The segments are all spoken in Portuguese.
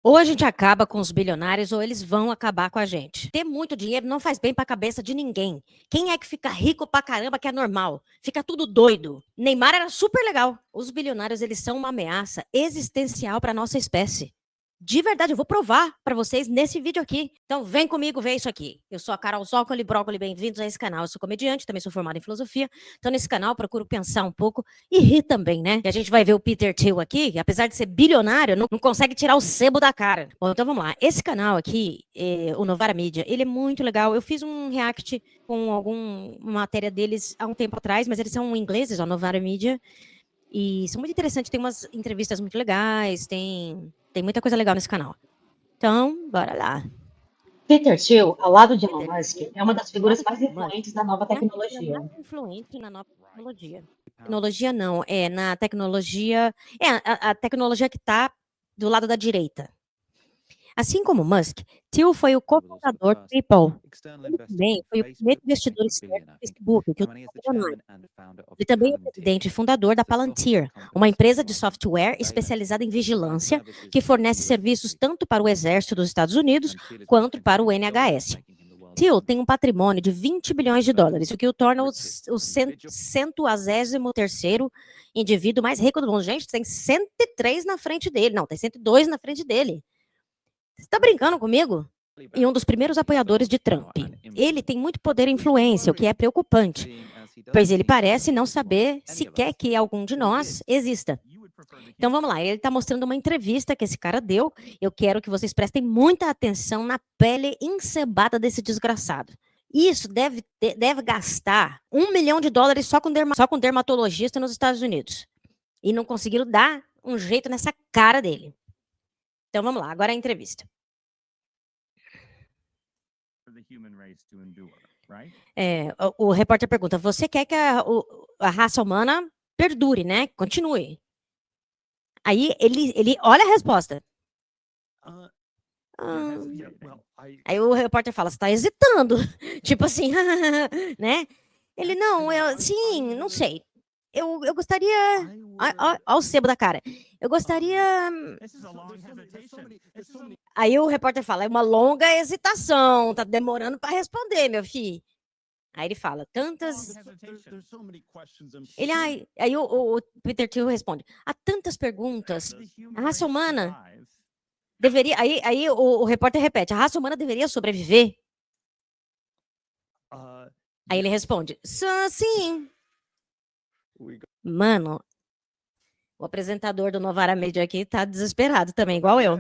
Ou a gente acaba com os bilionários ou eles vão acabar com a gente. Ter muito dinheiro não faz bem pra cabeça de ninguém. Quem é que fica rico pra caramba que é normal? Fica tudo doido. Neymar era super legal. Os bilionários, eles são uma ameaça existencial pra nossa espécie. De verdade, eu vou provar pra vocês nesse vídeo aqui. Então vem comigo ver isso aqui. Eu sou a Carol Zócoli Brócoli, bem-vindos a esse canal. Eu sou comediante, também sou formada em filosofia. Então nesse canal eu procuro pensar um pouco e rir também, né? E a gente vai ver o Peter Thiel aqui, que apesar de ser bilionário, não consegue tirar o sebo da cara. Bom, então vamos lá. Esse canal aqui, o Novara Media, ele é muito legal. Eu fiz um react com alguma matéria deles há um tempo atrás, mas eles são ingleses, ó, Novara Media. E são muito interessantes, tem umas entrevistas muito legais, tem muita coisa legal nesse canal. Então, bora lá. Peter Thiel, ao lado de Elon Peter Musk, Thiel, é uma das ao lado figuras de mais Elon Musk, influentes da nova é a figura tecnologia. mais influente na nova tecnologia. Tecnologia não, é na tecnologia, a tecnologia que está do lado da direita. Assim como Musk, Thiel foi o cofundador do PayPal. Ele também foi o primeiro investidor externo do Facebook, que o tornou bilionário. Ele também é presidente e fundador da Palantir, uma empresa de software especializada em vigilância que fornece serviços tanto para o Exército dos Estados Unidos quanto para o NHS. Thiel tem um patrimônio de 20 bilhões de dólares, o que o torna o 123º indivíduo mais rico do mundo. Gente, tem 103 na frente dele. Não, tem 102 na frente dele. Você está brincando comigo? E um dos primeiros apoiadores de Trump. Ele tem muito poder e influência, o que é preocupante, pois ele parece não saber sequer que algum de nós exista. Então vamos lá, ele está mostrando uma entrevista que esse cara deu. Eu quero que vocês prestem muita atenção na pele encebada desse desgraçado. Isso deve gastar $1 milhão só com dermatologista nos Estados Unidos. E não conseguiram dar um jeito nessa cara dele. Então vamos lá, agora a entrevista. O repórter pergunta: você quer que a raça humana perdure, né? Continue. Aí ele olha a resposta. Aí o repórter fala: você tá hesitando. Tipo assim, né? Ele, não, sim, não sei. Eu gostaria. Olha o sebo da cara. Eu gostaria. Aí o repórter fala: é uma longa hesitação, tá demorando para responder, meu filho. Aí ele fala: tantas. Ele, aí o Peter Thiel responde: há tantas perguntas. A raça humana deveria. Aí o repórter repete: a raça humana deveria sobreviver? Aí ele responde: sim. Mano, o apresentador do Novara Media aqui tá desesperado também, igual eu.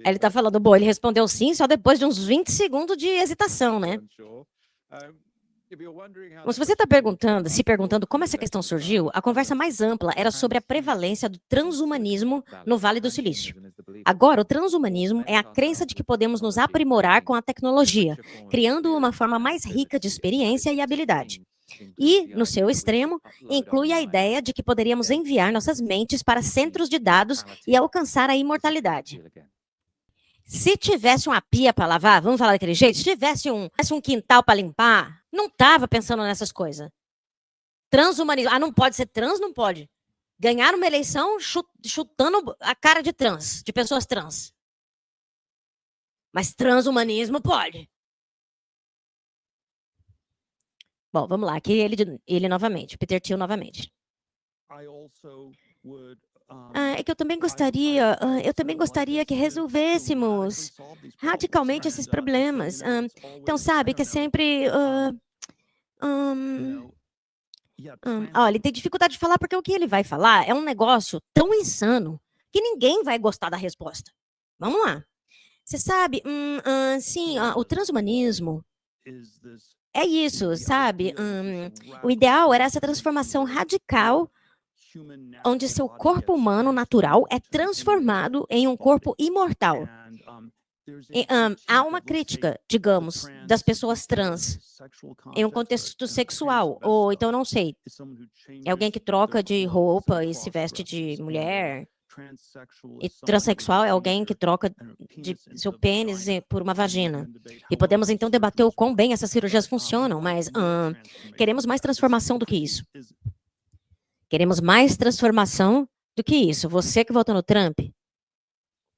Ele tá falando, bom, ele respondeu sim só depois de uns 20 segundos de hesitação, né? Mas se você está se perguntando como essa questão surgiu, a conversa mais ampla era sobre a prevalência do transhumanismo no Vale do Silício. Agora, o transhumanismo é a crença de que podemos nos aprimorar com a tecnologia, criando uma forma mais rica de experiência e habilidade. E, no seu extremo, inclui a ideia de que poderíamos enviar nossas mentes para centros de dados e alcançar a imortalidade. Se tivesse uma pia para lavar, vamos falar daquele jeito, se tivesse um quintal para limpar, não tava pensando nessas coisas. Transhumanismo. Ah, não pode ser trans? Não pode. Ganhar uma eleição chutando a cara de trans, de pessoas trans. Mas transhumanismo pode. Bom, vamos lá. Aqui ele novamente, Peter Thiel novamente. É que eu também gostaria que resolvêssemos radicalmente esses problemas. Então, sabe, que é sempre... olha, ele tem dificuldade de falar porque o que ele vai falar é um negócio tão insano que ninguém vai gostar da resposta. Vamos lá. Você sabe, sim, o transhumanismo é isso, sabe? O ideal era essa transformação radical onde seu corpo humano natural é transformado em um corpo imortal. Há uma crítica, digamos, das pessoas trans em um contexto sexual, ou então não sei, é alguém que troca de roupa e se veste de mulher, e transexual é alguém que troca de seu pênis por uma vagina. E podemos então debater o quão bem essas cirurgias funcionam, mas queremos mais transformação do que isso. Queremos mais transformação do que isso. Você que votou no Trump,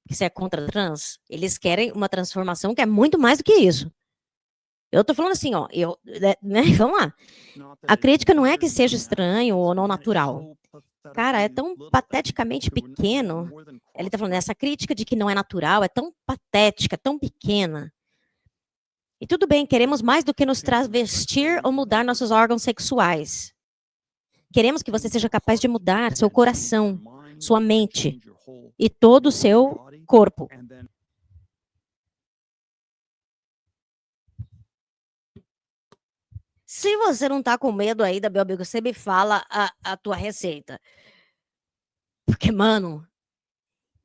que você é contra trans, eles querem uma transformação que é muito mais do que isso. Eu tô falando assim, ó, vamos lá. A crítica não é que seja estranho ou não natural. Cara, é tão pateticamente pequeno. Ele tá falando, essa crítica de que não é natural é tão patética, tão pequena. E tudo bem, queremos mais do que nos travestir ou mudar nossos órgãos sexuais. Queremos que você seja capaz de mudar seu coração, sua mente e todo o seu corpo. Se você não tá com medo aí da Biobigo, você me fala a tua receita. Porque, mano,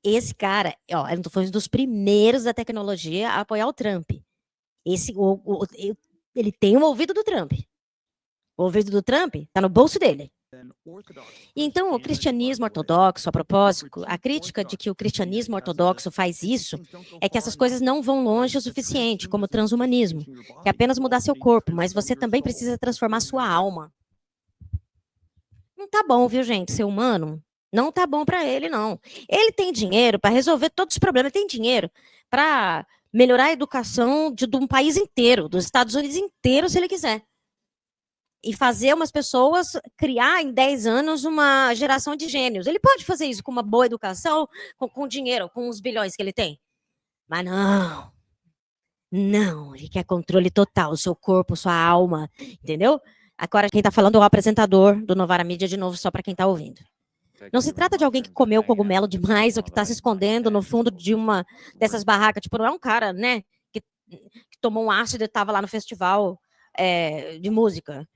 esse cara, ó, eu não tô falando dos primeiros da tecnologia a apoiar o Trump. Ele tem o ouvido do Trump. O ouvido do Trump tá no bolso dele. Então, o cristianismo ortodoxo, a propósito, a crítica de que o cristianismo ortodoxo faz isso é que essas coisas não vão longe o suficiente, como o transhumanismo, que é apenas mudar seu corpo, mas você também precisa transformar sua alma. Não tá bom, viu, gente, ser humano? Não tá bom para ele, não. Ele tem dinheiro para resolver todos os problemas, ele tem dinheiro para melhorar a educação de um país inteiro, dos Estados Unidos inteiro, se ele quiser. E fazer umas pessoas criar em 10 anos uma geração de gênios. Ele pode fazer isso com uma boa educação, com dinheiro, com os bilhões que ele tem. Mas não. Não, ele quer controle total, seu corpo, sua alma, entendeu? Agora quem tá falando é o apresentador do Novara Mídia, de novo, só para quem tá ouvindo. Não se trata de alguém que comeu cogumelo demais ou que está se escondendo no fundo de uma dessas barracas. Tipo, não é um cara, né, que tomou um ácido e estava lá no festival de música.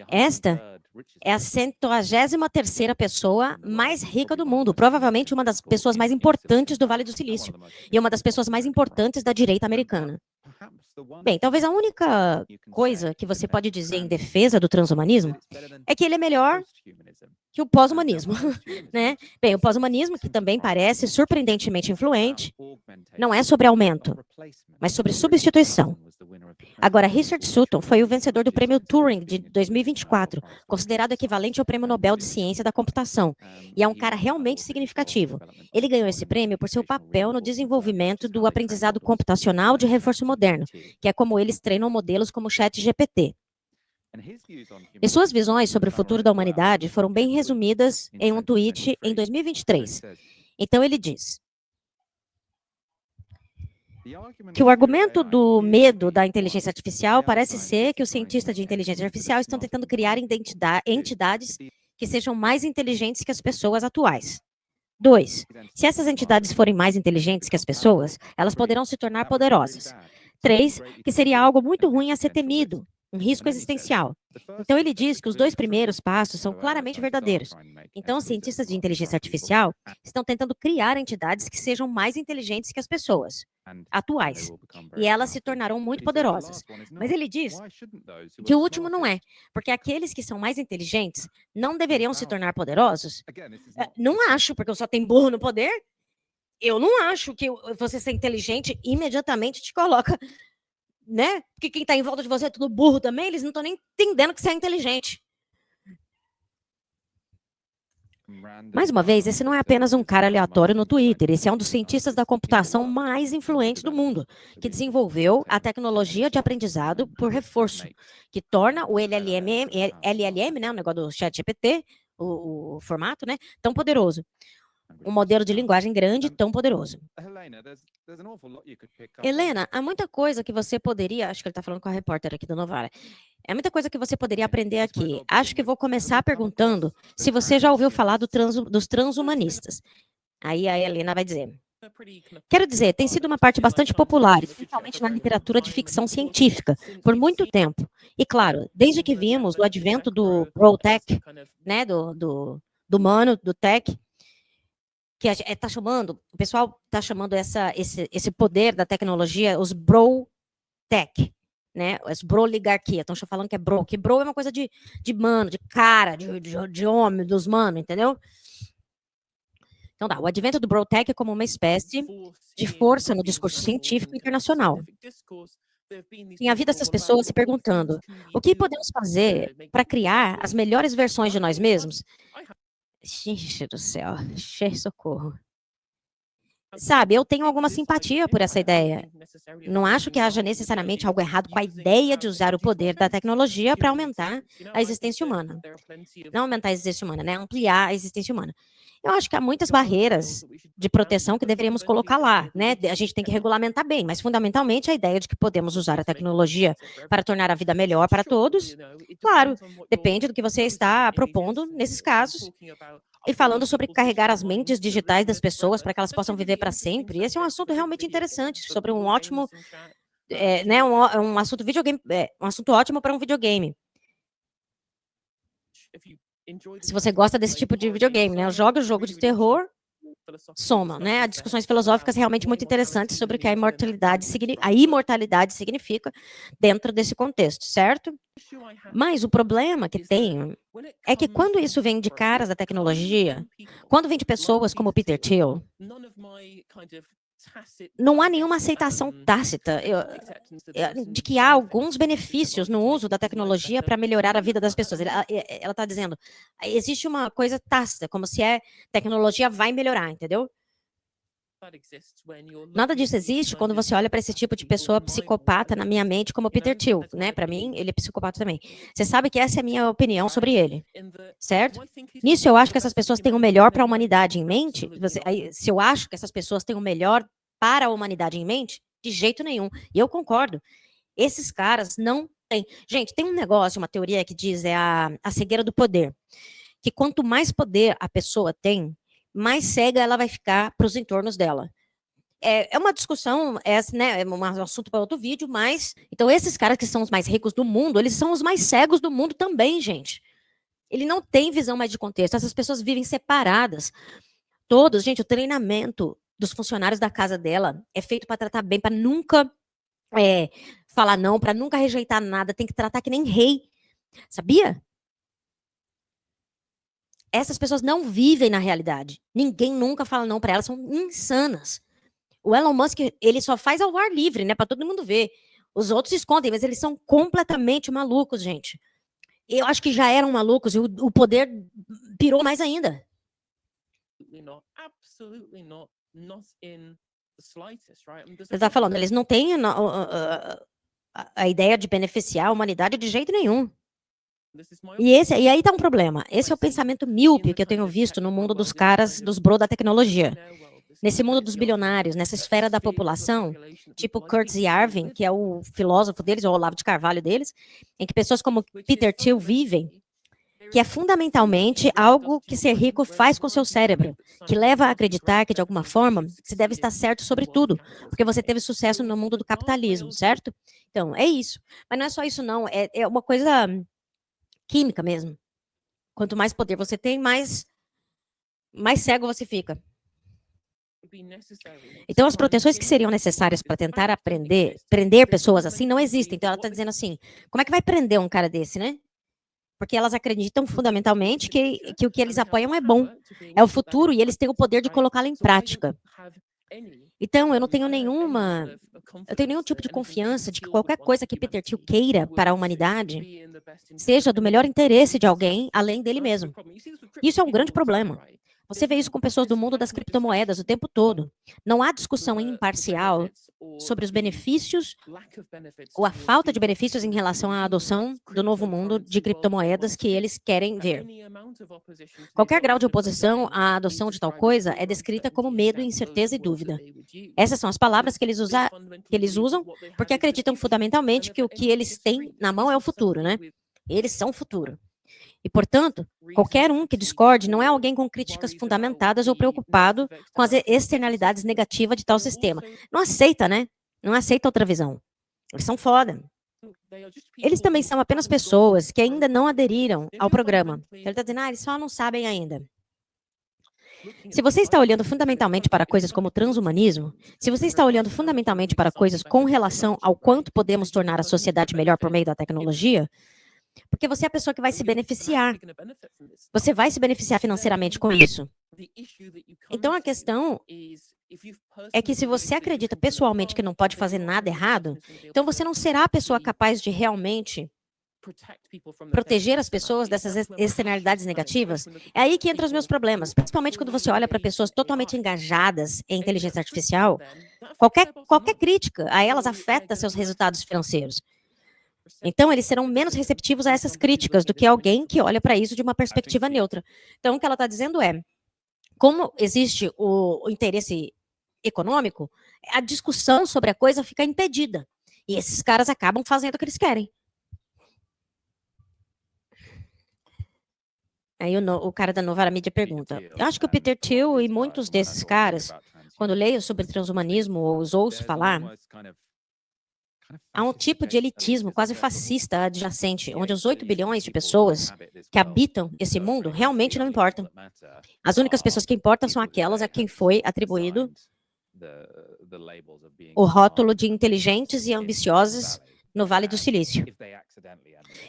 Esta é a 123ª pessoa mais rica do mundo, provavelmente uma das pessoas mais importantes do Vale do Silício e uma das pessoas mais importantes da direita americana. Bem, talvez a única coisa que você pode dizer em defesa do transhumanismo é que ele é melhor que o pós-humanismo, né? Bem, o pós-humanismo, que também parece surpreendentemente influente, não é sobre aumento, mas sobre substituição. Agora, Richard Sutton foi o vencedor do prêmio Turing de 2024, considerado equivalente ao Prêmio Nobel de Ciência da Computação, e é um cara realmente significativo. Ele ganhou esse prêmio por seu papel no desenvolvimento do aprendizado computacional de reforço moderno, que é como eles treinam modelos como o ChatGPT. E suas visões sobre o futuro da humanidade foram bem resumidas em um tweet em 2023. Então ele diz que o argumento do medo da inteligência artificial parece ser que os cientistas de inteligência artificial estão tentando criar entidades que sejam mais inteligentes que as pessoas atuais. 2. Se essas entidades forem mais inteligentes que as pessoas, elas poderão se tornar poderosas. 3. Que seria algo muito ruim a ser temido, um risco existencial. Então ele diz que os 2 primeiros passos são claramente verdadeiros. Então os cientistas de inteligência artificial estão tentando criar entidades que sejam mais inteligentes que as pessoas atuais, e elas se tornarão muito poderosas. Mas ele diz que o último não é, porque aqueles que são mais inteligentes não deveriam se tornar poderosos. Não acho, porque eu só tenho burro no poder. Eu não acho que você ser inteligente imediatamente te coloca, né? Porque quem está em volta de você é tudo burro também, eles não estão nem entendendo que você é inteligente. Mais uma vez, esse não é apenas um cara aleatório no Twitter, esse é um dos cientistas da computação mais influentes do mundo, que desenvolveu a tecnologia de aprendizado por reforço, que torna o LLM, né, o negócio do ChatGPT, o formato, né, tão poderoso. Um modelo de linguagem grande tão poderoso. Helena, há muita coisa que você poderia, acho que ele está falando com a repórter aqui do Novara, é muita coisa que você poderia aprender aqui. Acho que vou começar perguntando se você já ouviu falar dos transhumanistas. Aí a Helena vai dizer. Quero dizer, tem sido uma parte bastante popular, especialmente na literatura de ficção científica, por muito tempo. E claro, desde que vimos o advento do Bro-Tech, né, do humano, do tech, que tá chamando, o pessoal está chamando esse poder da tecnologia, os Bro-Tech, né? As broligarquia, estão falando que é bro, que bro é uma coisa de mano, de cara, de homem, dos mano, entendeu? Então o advento do Bro-Tech é como uma espécie de força no discurso científico internacional. Tem havido essas pessoas se perguntando: o que podemos fazer para criar as melhores versões de nós mesmos? Gente do céu, socorro. Sabe, eu tenho alguma simpatia por essa ideia. Não acho que haja necessariamente algo errado com a ideia de usar o poder da tecnologia para aumentar a existência humana. Não aumentar a existência humana, né? Ampliar a existência humana. Eu acho que há muitas barreiras de proteção que deveríamos colocar lá, né? A gente tem que regulamentar bem, mas fundamentalmente a ideia de que podemos usar a tecnologia para tornar a vida melhor para todos, claro, depende do que você está propondo nesses casos. E falando sobre carregar as mentes digitais das pessoas para que elas possam viver para sempre, esse é um assunto realmente interessante, sobre um ótimo, né, um assunto videogame, um assunto ótimo para um videogame. Se você gosta desse tipo de videogame, né, joga o jogo de terror, soma, né, há discussões filosóficas realmente muito interessantes sobre o que a imortalidade significa dentro desse contexto, certo? Mas o problema que tem é que quando isso vem de caras da tecnologia, quando vem de pessoas como Peter Thiel, não há nenhuma aceitação tácita de que há alguns benefícios no uso da tecnologia para melhorar a vida das pessoas. Ela está dizendo, existe uma coisa tácita, como se a tecnologia vai melhorar, entendeu? Nada disso existe quando você olha para esse tipo de pessoa psicopata na minha mente, como Peter Thiel, né? Para mim, ele é psicopata também. Você sabe que essa é a minha opinião sobre ele, certo? Nisso, eu acho que essas pessoas têm o melhor para a humanidade em mente. Se eu acho que essas pessoas têm o melhor para a humanidade em mente, de jeito nenhum. E eu concordo. Esses caras não têm. Gente, tem um negócio, uma teoria que diz a cegueira do poder. Que quanto mais poder a pessoa tem, mais cega ela vai ficar para os entornos dela. É uma discussão, né, é um assunto para outro vídeo, mas então esses caras que são os mais ricos do mundo, eles são os mais cegos do mundo também, gente. Ele não tem visão mais de contexto. Essas pessoas vivem separadas. Todos, gente, o treinamento dos funcionários da casa dela é feito para tratar bem, para nunca falar não, para nunca rejeitar nada, tem que tratar que nem rei. Sabia? Essas pessoas não vivem na realidade. Ninguém nunca fala não para elas, são insanas. O Elon Musk, ele só faz ao ar livre, né, para todo mundo ver. Os outros se escondem, mas eles são completamente malucos, gente. Eu acho que já eram malucos e o poder pirou mais ainda. Você está falando, eles não têm a ideia de beneficiar a humanidade de jeito nenhum. E aí está um problema. Esse é o pensamento míope que eu tenho visto no mundo dos caras, dos bro da tecnologia. Nesse mundo dos bilionários, nessa esfera da população, tipo Curtis Yarvin, que é o filósofo deles, ou o Olavo de Carvalho deles, em que pessoas como Peter Thiel vivem, que é fundamentalmente algo que ser rico faz com seu cérebro, que leva a acreditar que, de alguma forma, se deve estar certo sobre tudo, porque você teve sucesso no mundo do capitalismo, certo? Então, é isso. Mas não é só isso, não. É uma coisa química mesmo. Quanto mais poder você tem, mais cego você fica. Então, as proteções que seriam necessárias para tentar prender pessoas assim não existem. Então, ela está dizendo assim, como é que vai prender um cara desse, né? Porque elas acreditam fundamentalmente que o que eles apoiam é bom, é o futuro, e eles têm o poder de colocá-lo em prática. Então, eu não tenho nenhum tipo de confiança de que qualquer coisa que Peter Thiel queira para a humanidade seja do melhor interesse de alguém, além dele mesmo. Isso é um grande problema. Você vê isso com pessoas do mundo das criptomoedas o tempo todo. Não há discussão imparcial sobre os benefícios ou a falta de benefícios em relação à adoção do novo mundo de criptomoedas que eles querem ver. Qualquer grau de oposição à adoção de tal coisa é descrita como medo, incerteza e dúvida. Essas são as palavras que eles usam porque acreditam fundamentalmente que o que eles têm na mão é o futuro, né? Eles são o futuro. E, portanto, qualquer um que discorde não é alguém com críticas fundamentadas ou preocupado com as externalidades negativas de tal sistema. Não aceita, né? Não aceita outra visão. Eles são foda. Eles também são apenas pessoas que ainda não aderiram ao programa. Ele está dizendo, eles só não sabem ainda. Se você está olhando fundamentalmente para coisas como transhumanismo, se você está olhando fundamentalmente para coisas com relação ao quanto podemos tornar a sociedade melhor por meio da tecnologia, porque você é a pessoa que vai se beneficiar. Você vai se beneficiar financeiramente com isso. Então, a questão é que se você acredita pessoalmente que não pode fazer nada errado, então você não será a pessoa capaz de realmente proteger as pessoas dessas externalidades negativas. É aí que entram os meus problemas, principalmente quando você olha para pessoas totalmente engajadas em inteligência artificial. Qualquer crítica a elas afeta seus resultados financeiros. Então, eles serão menos receptivos a essas críticas do que alguém que olha para isso de uma perspectiva neutra. Então, o que ela está dizendo é, como existe o interesse econômico, a discussão sobre a coisa fica impedida. E esses caras acabam fazendo o que eles querem. Aí o cara da Novara Mídia pergunta, eu acho que o Peter Thiel e muitos desses caras, quando leio sobre transhumanismo ou os ouço falar, há um tipo de elitismo quase fascista adjacente, onde os 8 bilhões de pessoas que habitam esse mundo realmente não importam. As únicas pessoas que importam são aquelas a quem foi atribuído o rótulo de inteligentes e ambiciosos no Vale do Silício.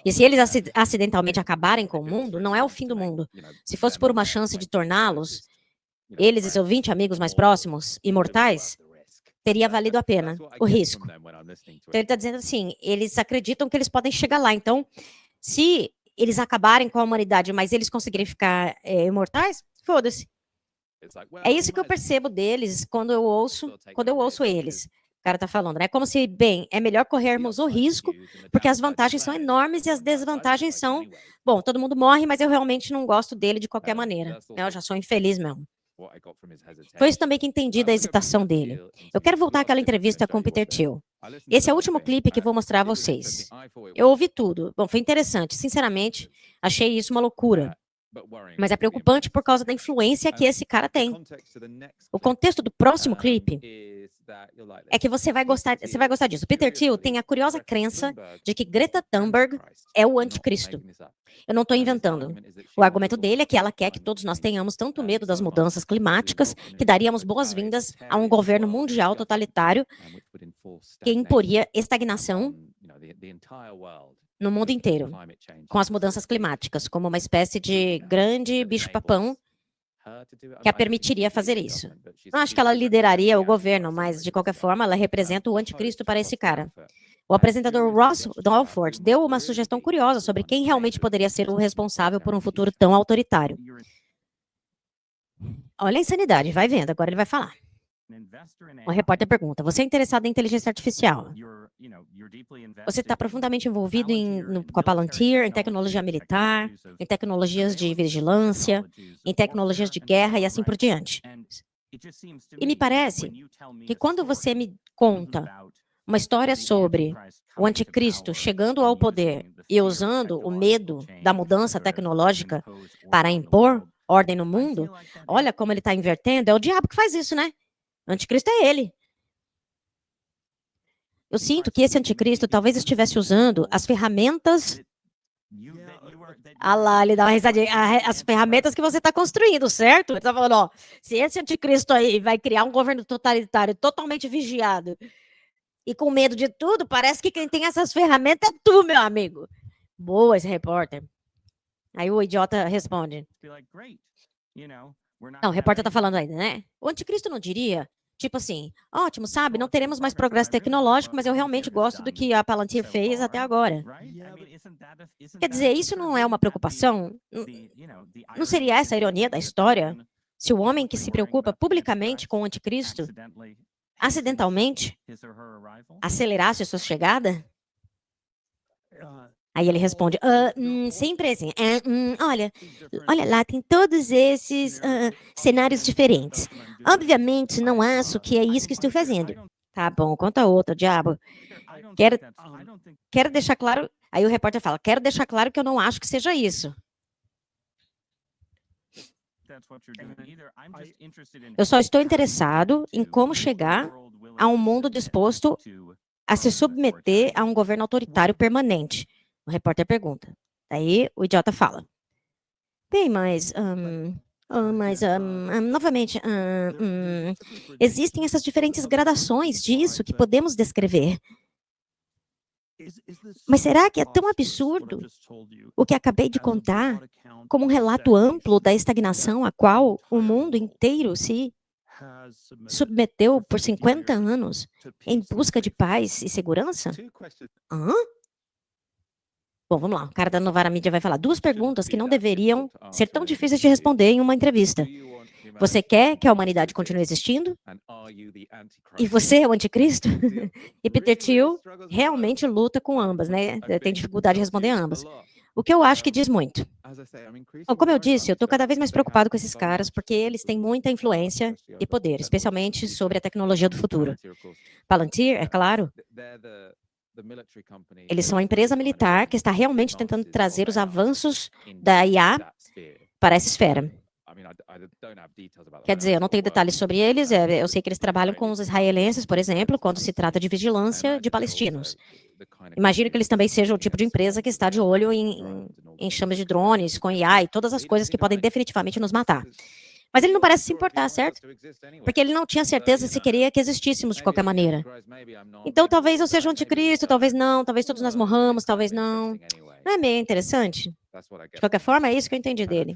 E se eles acidentalmente acabarem com o mundo, não é o fim do mundo. Se fosse por uma chance de torná-los, eles e seus 20 amigos mais próximos, imortais, teria valido a pena o risco. Então ele está dizendo assim, eles acreditam que eles podem chegar lá. Então, se eles acabarem com a humanidade, mas eles conseguirem ficar imortais, foda-se. É isso que eu percebo deles quando eu ouço eles. O cara tá falando, né? Como se, bem, é melhor corrermos o risco, porque as vantagens são enormes e as desvantagens são, bom, todo mundo morre, mas eu realmente não gosto dele de qualquer maneira. Eu já sou infeliz mesmo. Foi isso também que entendi da hesitação dele. Eu quero voltar àquela entrevista com o Peter Thiel. Esse é o último clipe que vou mostrar a vocês. Eu ouvi tudo. Bom, foi interessante. Sinceramente, achei isso uma loucura. Mas é preocupante por causa da influência que esse cara tem. O contexto do próximo clipe é que você vai gostar disso. Peter Thiel tem a curiosa crença de que Greta Thunberg é o anticristo. Eu não estou inventando. O argumento dele é que ela quer que todos nós tenhamos tanto medo das mudanças climáticas que daríamos boas-vindas a um governo mundial totalitário que imporia estagnação no mundo inteiro, com as mudanças climáticas, como uma espécie de grande bicho-papão que a permitiria fazer isso. Não acho que ela lideraria o governo, mas, de qualquer forma, ela representa o anticristo para esse cara. O apresentador Ross Dalford deu uma sugestão curiosa sobre quem realmente poderia ser o responsável por um futuro tão autoritário. Olha a insanidade, vai vendo, agora ele vai falar. O repórter pergunta, você é interessado em inteligência artificial? Você está profundamente envolvido com a Palantir, em tecnologia militar, em tecnologias de vigilância, em tecnologias de guerra e assim por diante. E me parece que quando você me conta uma história sobre o anticristo chegando ao poder e usando o medo da mudança tecnológica para impor ordem no mundo, olha como ele está invertendo, é o diabo que faz isso, né? O anticristo é ele. Eu sinto que esse anticristo talvez estivesse usando as ferramentas. Ah lá, ele dá uma risadinha. As ferramentas que você está construindo, certo? Ele está falando, ó, se esse anticristo aí vai criar um governo totalitário totalmente vigiado e com medo de tudo, parece que quem tem essas ferramentas é tu, meu amigo. Boa, esse repórter. Aí o idiota responde. Não, o repórter está falando ainda, né? O anticristo não diria, tipo assim, ótimo, sabe, não teremos mais progresso tecnológico, mas eu realmente gosto do que a Palantir fez até agora. Quer dizer, isso não é uma preocupação? Não seria essa a ironia da história? Se o homem que se preocupa publicamente com o anticristo, acidentalmente, acelerasse a sua chegada? Aí ele responde, sempre assim, olha lá, tem todos esses cenários diferentes. Obviamente, não acho que é isso que estou fazendo. Tá bom, conta outra, diabo. Quero deixar claro, aí o repórter fala, quero deixar claro que eu não acho que seja isso. Eu só estou interessado em como chegar a um mundo disposto a se submeter a um governo autoritário permanente. O repórter pergunta. Daí o idiota fala. Bem, mas novamente, existem essas diferentes gradações disso que podemos descrever. Mas será que é tão absurdo o que acabei de contar como um relato amplo da estagnação a qual o mundo inteiro se submeteu por 50 anos em busca de paz e segurança? Hã? Bom, vamos lá. O cara da Novara Mídia vai falar 2 perguntas que não deveriam ser tão difíceis de responder em uma entrevista. Você quer que a humanidade continue existindo? E você é o anticristo? E Peter Thiel realmente luta com ambas, né? Tem dificuldade de responder ambas. O que eu acho que diz muito. Bom, como eu disse, eu estou cada vez mais preocupado com esses caras, porque eles têm muita influência e poder, especialmente sobre a tecnologia do futuro. Palantir, é claro, eles são a empresa militar que está realmente tentando trazer os avanços da IA para essa esfera. Quer dizer, eu não tenho detalhes sobre eles, eu sei que eles trabalham com os israelenses, por exemplo, quando se trata de vigilância de palestinos. Imagino que eles também sejam o tipo de empresa que está de olho em chamas de drones, com IA e todas as coisas que podem definitivamente nos matar. Mas ele não parece se importar, certo? Porque ele não tinha certeza se queria que existíssemos de qualquer maneira. Então, talvez eu seja o anticristo, talvez não, talvez todos nós morramos, talvez não. Não é meio interessante? De qualquer forma, é isso que eu entendi dele.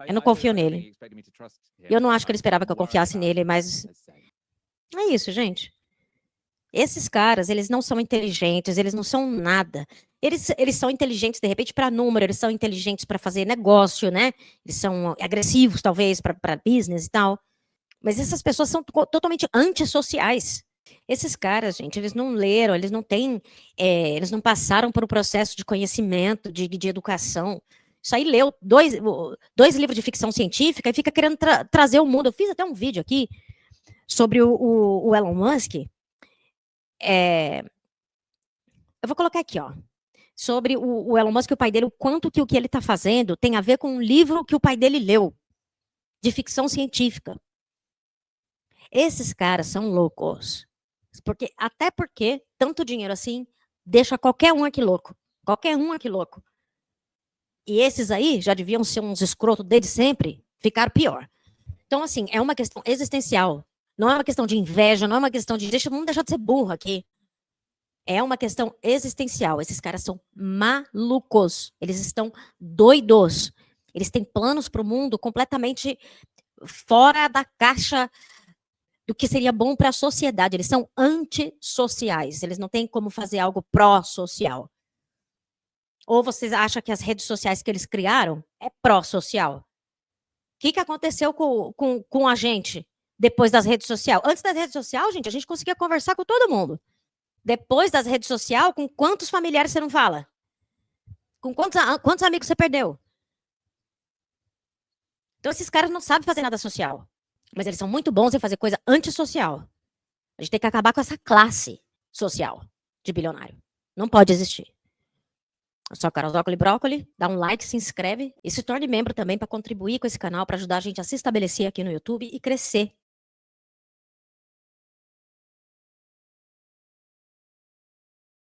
Eu não confio nele. E eu não acho que ele esperava que eu confiasse nele, mas é isso, gente. Esses caras, eles não são inteligentes, eles não são nada. Eles são inteligentes, de repente, para número, eles são inteligentes para fazer negócio, né? Eles são agressivos, talvez, para business e tal. Mas essas pessoas são totalmente antissociais. Esses caras, gente, eles não leram, eles não têm, eles não passaram por um processo de conhecimento, de educação. Isso aí leu 2 livros de ficção científica e fica querendo trazer o mundo. Eu fiz até um vídeo aqui sobre o Elon Musk. Eu vou colocar aqui, ó. Sobre o Elon Musk e o pai dele, o quanto que o que ele está fazendo tem a ver com um livro que o pai dele leu, de ficção científica. Esses caras são loucos. Até porque tanto dinheiro assim deixa qualquer um aqui louco. Qualquer um aqui louco. E esses aí já deviam ser uns escrotos desde sempre, ficaram pior. Então, assim, é uma questão existencial. Não é uma questão de inveja, não é uma questão de vamos deixar de ser burro aqui. É uma questão existencial. Esses caras são malucos. Eles estão doidos. Eles têm planos para o mundo completamente fora da caixa do que seria bom para a sociedade. Eles são antissociais. Eles não têm como fazer algo pró-social. Ou vocês acham que as redes sociais que eles criaram é pró-social? O que aconteceu com a gente depois das redes sociais? Antes das redes sociais, gente, a gente conseguia conversar com todo mundo. Depois das redes sociais, com quantos familiares você não fala? Com quantos amigos você perdeu? Então, esses caras não sabem fazer nada social. Mas eles são muito bons em fazer coisa antissocial. A gente tem que acabar com essa classe social de bilionário. Não pode existir. Eu sou a Carol Zócoli Brócoli. Dá um like, se inscreve e se torne membro também para contribuir com esse canal, para ajudar a gente a se estabelecer aqui no YouTube e crescer